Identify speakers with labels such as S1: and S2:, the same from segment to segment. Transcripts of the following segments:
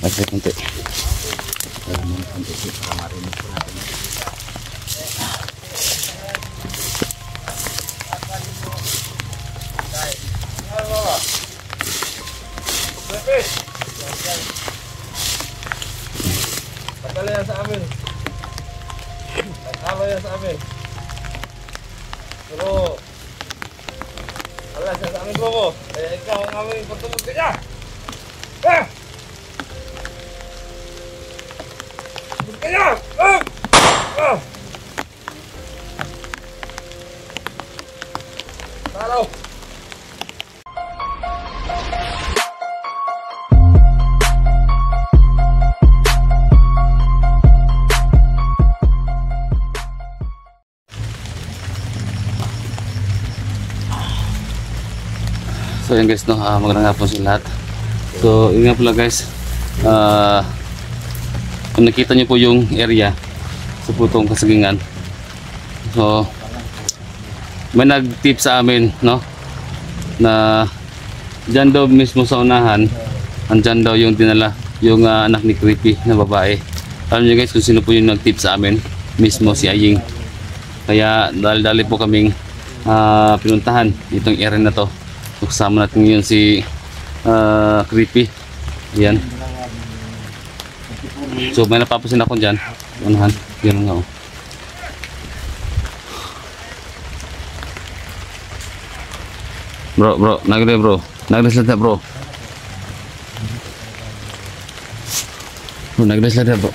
S1: Lagay konti. Konti para marinig po natin.
S2: Pagkala yan sa amin. Nag-awa yan sa amin. Pero wala siya sa aming grupo. Kaya ikaw ang aming pagtumog ka niya. Ah! Pagtumog ka niya! Ah! Ah! Taraw!
S1: So yun guys, no, magandang hapon sa lahat. So yun nga pala guys, kung nakita nyo po yung area sa putong Kasagingan, so may nag-tip sa amin, no, na dyan daw mismo sa unahan, andyan daw yung dinala yung anak ni Creepy na babae. Alam nyo guys kung sino po yung nag-tip sa amin, mismo si Aying. Kaya dali-dali po kaming pinuntahan itong area na to. So, kasama natin ngayon si Creepy. Ayan. So may napapasin ako dyan. Unahan. Yan nga. Bro, nagre bro. Nagre-slide bro. Bro, nagre-slide bro.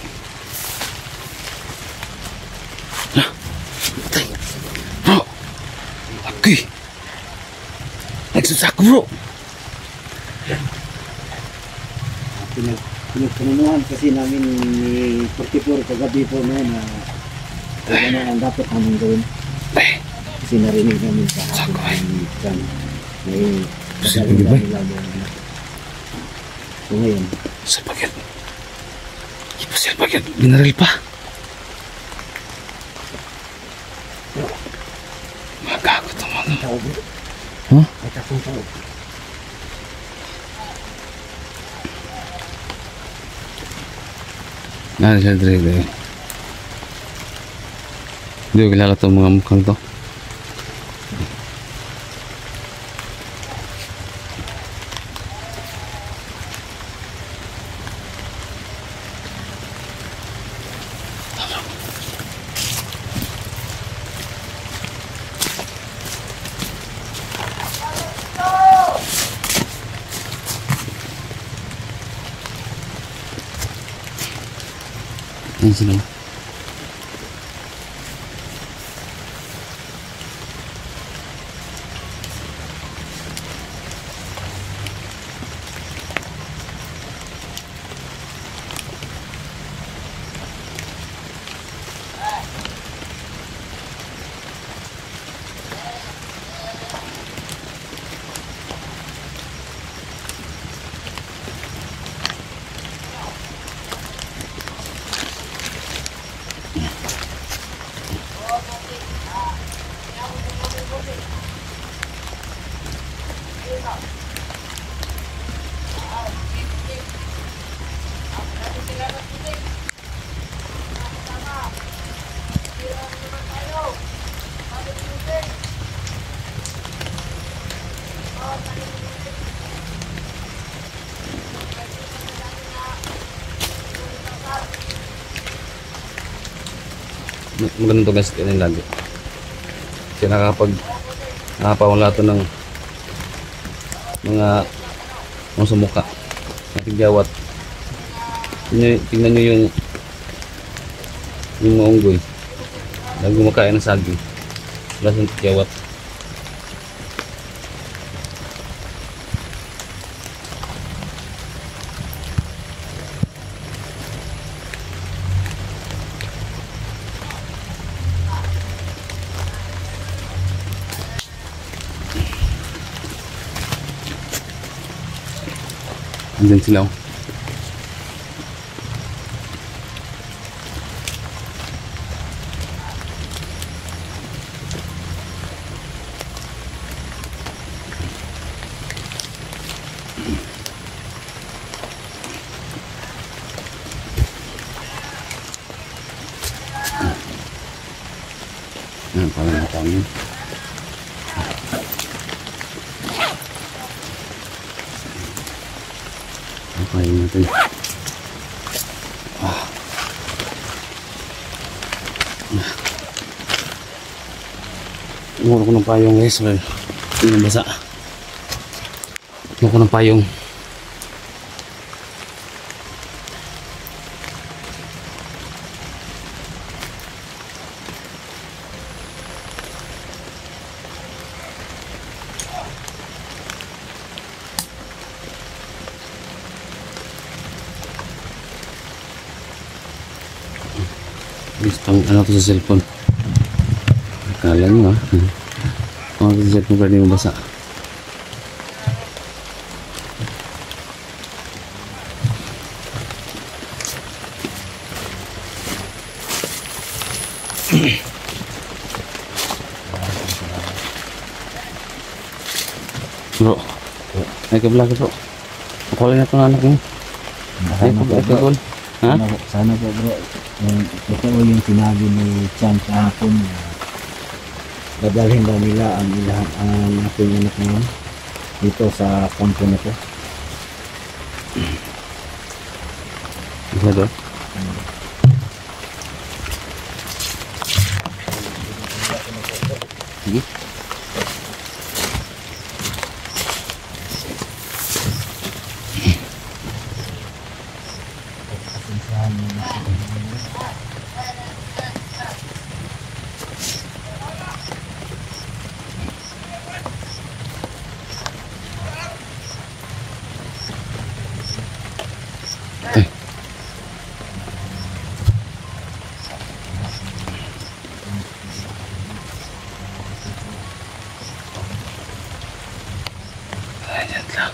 S1: Bro. Okay. Nagsusak bro.
S3: Pinagpanunuhan kasi namin ni 44 kagabi po na ano ang dapat namin gawin. Kasi narinig namin sa hapon may
S1: posible ba?
S3: So ngayon
S1: sa bagay ipasil bagay binaril pa magagot ang mga
S3: tao bro.
S1: Huh?
S3: May takong tao.
S1: Nah, saya dari dia kilala itong mga mukhang to. Yan sila. Magandang to guys, yan lagi. Kasi nakapawala ito ng mga sumuka nating gawat. Tingnan nyo yung maunggoy na gumakain ng saging wala sa gawat. Andyan sila. Parang natangin. Okay natin. Mura ko ng payong guys. Well, hindi na basa. Mura ko ng payong. Pang ano to sa cellphone. Akala nyo ano to sa cellphone pwede yung basa. Bro, ay kabla ka bro. Makulay na itong anak mo. Ay kabla. Ha?
S3: Sana po bro, totoo yung sinabi ni Chan kahapon na dadalhin daw nila ang ating anak ngayon dito sa kampo na to.
S1: Isa doon? Sige. Ayan lang.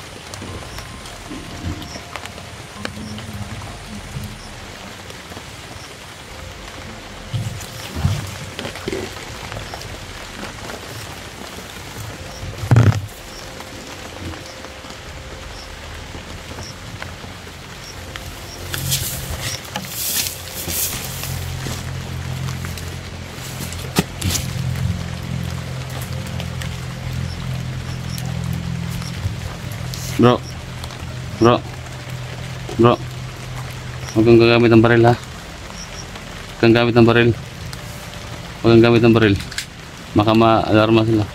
S1: Bro, bro, bro, huwag kang gagamit ng baril ha. Huwag kang gamit ng baril. Huwag kang gamit ng baril. Baka ma-alarma sila.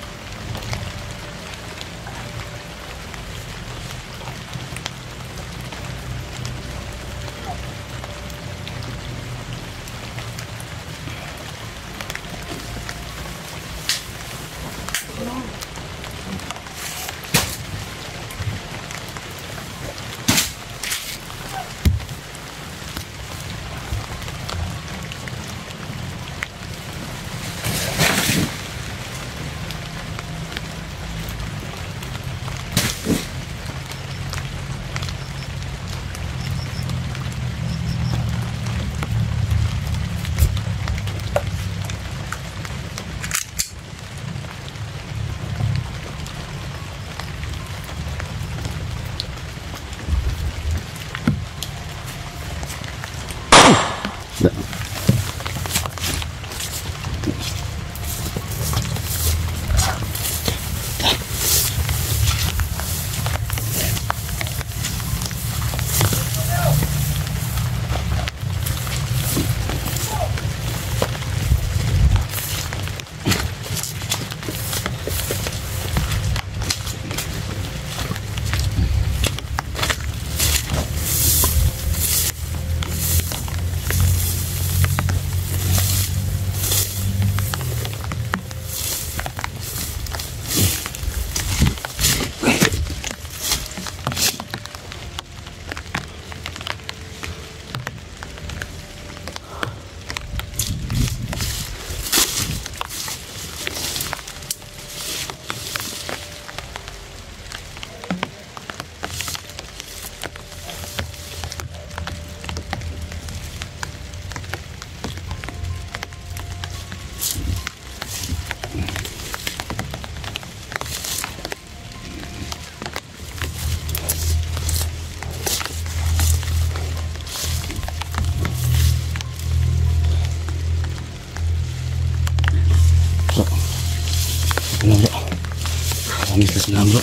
S1: sila bro.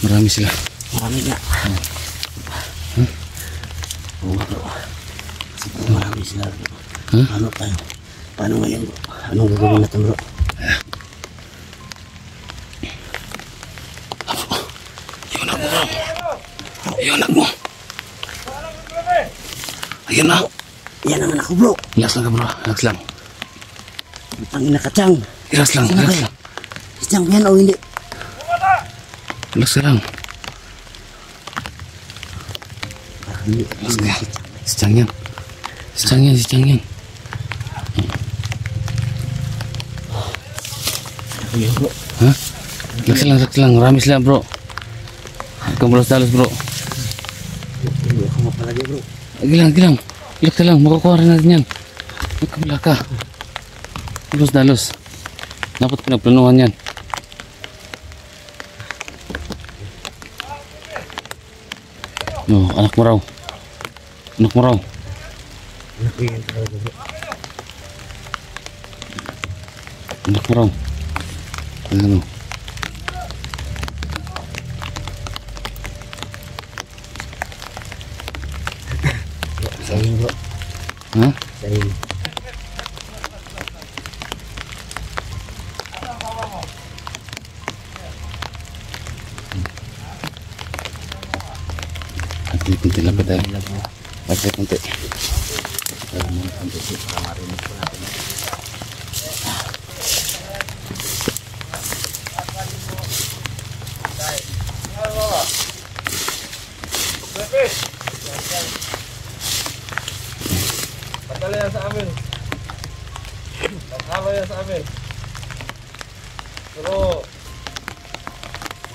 S1: Marami sila.
S3: Marami nga. Oo bro. Siguro marami sila. Ano tayo? Paano ngayon bro? Anong gagawin natin bro?
S1: Yung anak mo bro. Yung anak mo. Ayun na.
S3: Yan ang anak ko bro.
S1: Relax lang ka bro. Relax lang.
S3: Pangina ka Chang.
S1: Relax lang.
S3: Sino
S1: Relax
S3: kaya?
S1: lang.
S3: Si Chang yan o hindi?
S1: Relax ka lang.
S3: Parang hindi.
S1: Relax ka. Si Chang yan. Si Chang yan. Si Chang yan.
S3: Ako yun bro.
S1: Ha? Relax lang. Relax lang. Marami sila bro. Huwag kang dalos bro.
S3: Hindi ako mapalagi bro.
S1: Gilang. Relax ka lang. Makukuha rin natin yan. Magkabala ka. Dalos. Dapat pinagplanuhan yan. No, anak mo raw. Anak mo raw.
S3: Anak ko yan talaga bro.
S1: Anak mo raw. Ano?
S3: Sa'yo bro.
S1: Ha?
S3: Sa'yo.
S1: Kunti lang ba tayo? Kunti.
S2: Patala yan sa amin. Patala yan sa amin. Pero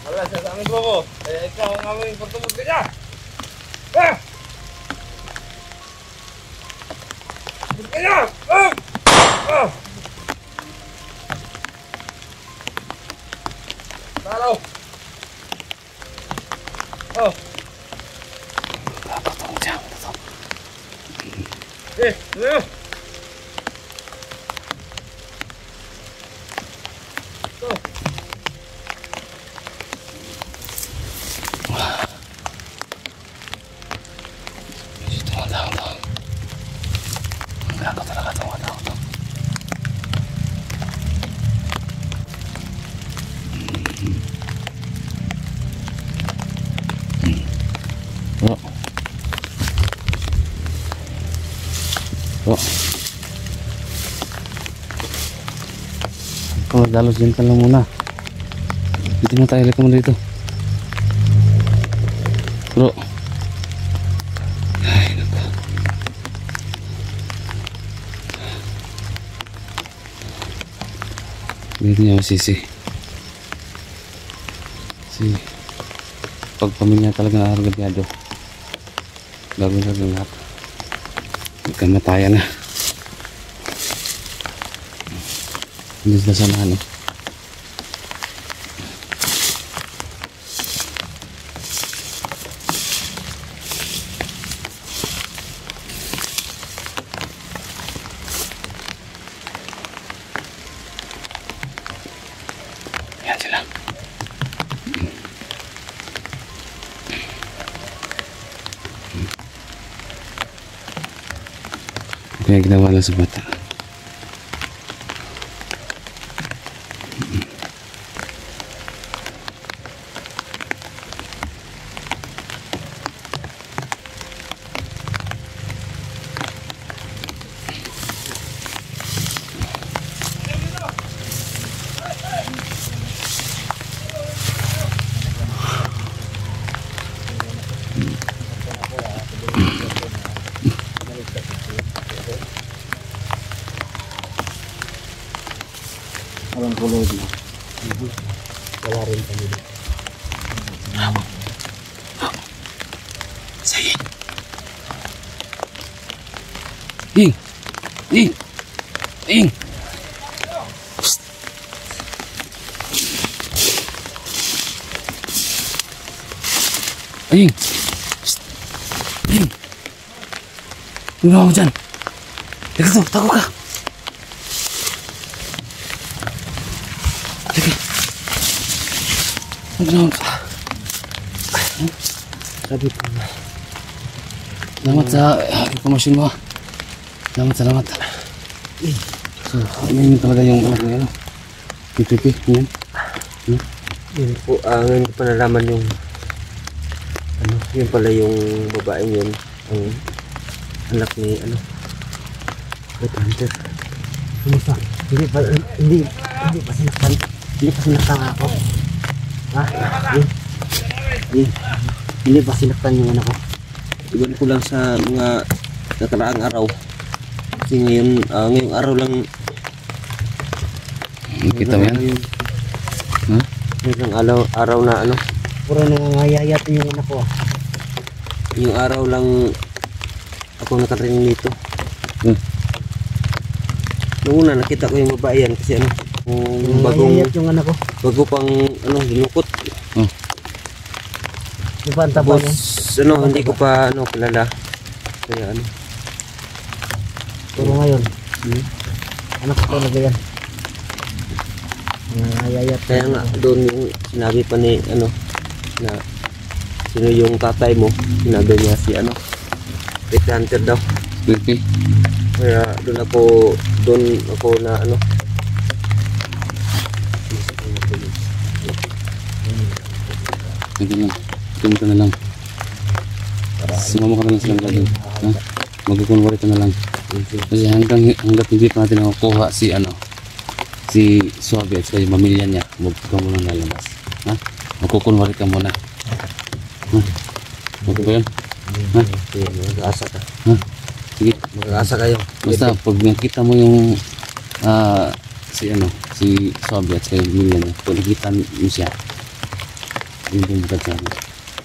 S2: wala siya sa amin bro. Kaya ikaw ang aming pagtumod ka niya. Ah! Kaya! Ah! Ah! Taraw! Oh! Eh! Ano? Oh!
S1: Bro. Kalau dalos dyan ka lang muna. Dito na tayo, lika mo dito. Bro. Ay, naku. Meron niya masisi. Pag pamilya talaga nakakagabyado, gagawin na rin lahat. Kamatayan na. Hindi sila sana ano. Yan sila. Kaya ginawa lang sa bata.
S3: Walang kulod na. Wala rin kami.
S1: Sige. Ing. Ing. Ing. Psst. Ing. Psst. Ing. Tunggu ako dyan. Teka to, tago ka. Teka.
S3: Sabi ko na.
S1: Salamat sa informasyon mo. Salamat. So, ano talaga yung anak niya, ano? PPP, yan.
S3: Yun po, ngayon ko pa nalaman yung yun pala yung babaeng yun, ang anak ni Red Hunter. Kumusta? Hindi pa sinaktan ako. Ha? Hindi pa sinaktan yung anak ko. Iwan ko lang sa mga nakaraang araw. Kasi ngayong araw lang
S1: Kita mo yan? Ha?
S3: ngayong araw na puro nangangayayat yung anak ko. Yung araw lang ako nakarinig nito. Noong una nakita ko yung babae yan kasi yung bagong yung anak ko. Bago pang dinukot. Di ba ang taba niya? Hindi ko pa kilala. Kaya pero ngayon, anak ko talaga yan. Nangangayayat. Kaya nga doon yung sinabi pa ni na sino yung tatay mo, sinabi niya si Red Hunter daw.
S1: PPP.
S3: Kaya doon ako na
S1: Ito lang. Tumita na lang. Sumama ka na lang silang lagi. Ha? Magkukunwari ka na lang. Kasi hanggat hindi pa natin nakukuha si Suave at yung pamilya niya, huwag ka muna lalabas. Ha? Magkukunwari ka muna. Ha? Okay ba yun? Ha?
S3: Mag-aasa ka.
S1: Ha? Sige.
S3: Mag-aasa kayo.
S1: Basta pag nakita mo yung si Suave at yung pamilya niya, kung nakita mo siya, hindi mo kasama.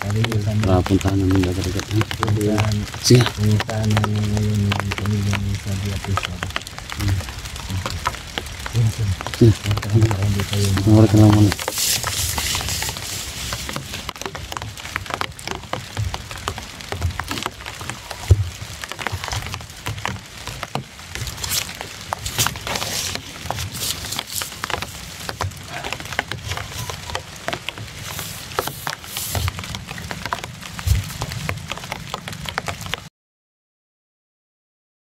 S1: Para puntahan namin agad-agad. Sige.
S3: Puntahan namin ngayon yung pamilya ni Sabi at Sabi.
S1: Sige. Magkukunwari ka lang muna.